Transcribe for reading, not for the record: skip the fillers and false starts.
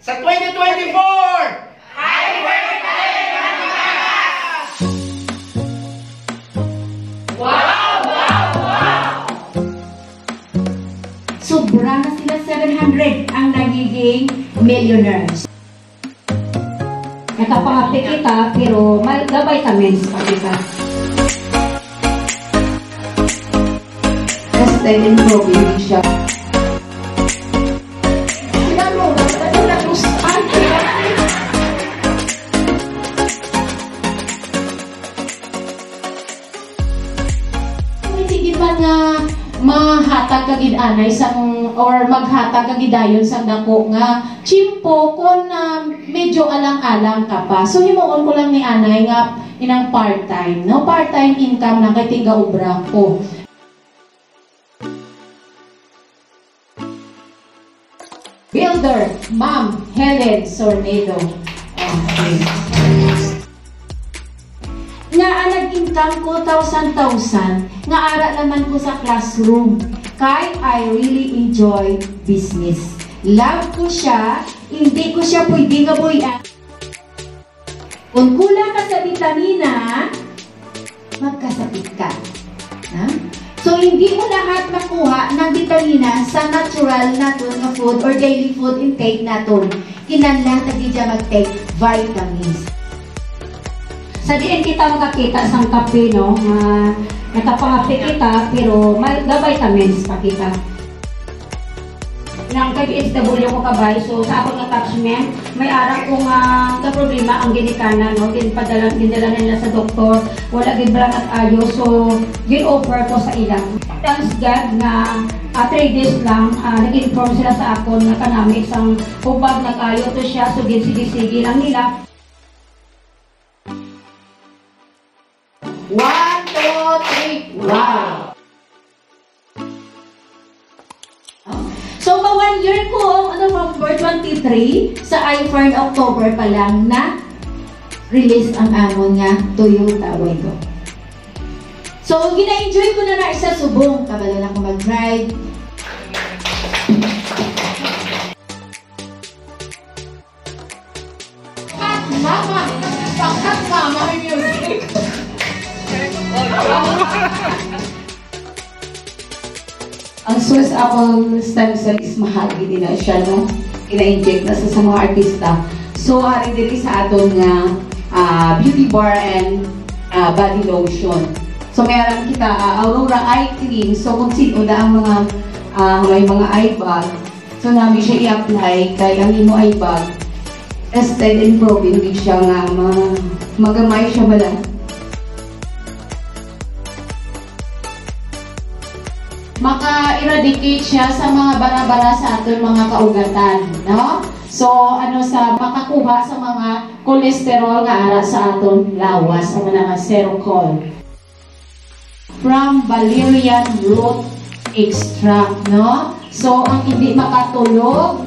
Sa 2024! Sobra na sila 700 ang nagiging millionaires. Nakapangapi kita, pero gabay vitamins pa kita. Tested and probing siya. Sinalo, nagustuhan. Hindi man nga mahatag kagid anay sang or maghatag kagid dayon sang dako nga chimpo kon medyo alang-alang ka pa. So himuon ko lang ni anay nga inang part-time, no? Part-time income na kay tiga ubra ko. Builder, Ma'am Helen Sornedo. Okay. Nga nag-income ko 1,000 nga ara naman ko sa classroom kay I really enjoy business. Love ko siya, hindi ko siya pwede nga buyan. Kung kulang ka sa vitamina, magkasakit ka. Ha? So hindi mo lahat makuha ng vitamina sa natural naton na food or daily food intake naton. Kinahanglan tagi dya mag-take vitamins. Sa diin kita makakita sang kape, no? Nakapangapi kita, pero gabay vitamins pa kita. Nang kay-SW ko kabay, so sa akong attachment, may araw kong problema ang ginikana, no? Ginadala nila sa doktor, wala gibrangat ayo, so gin-offer ko sa ilang. Thanks God na 3 days lang, nag-inform sila sa akon na kanami isang hubag na kayo to siya, so ginsigi-sige lang nila. 1, 2, 3, wow! So, 1 year ko, November 23, sa iFern October pa lang na release ang amon nga Toyota Wigo. So, gina-enjoy ko na isa subong. Kabalo na ko mag-drive. Mama! Pangkat mama ang music! Ang source akong stem cell is mahal din na siya, no? Ina-inject na sa mga artista. So, haring dito sa aton nga beauty bar and body lotion. So, meron kita Aurora Eye Cream. So, kung sino na ang may mga eye bag, so namin siya i-apply kay ang imo eye bag. Tested and probing, hindi siya nga magamay siya bala. Maka-eradicate siya sa mga bara-bara sa ating mga kaugatan, no? So, sa makakuha sa mga cholesterol nga ara sa aton lawas, ang mga serocol. From valerian root extract, no? So, ang hindi makatulog,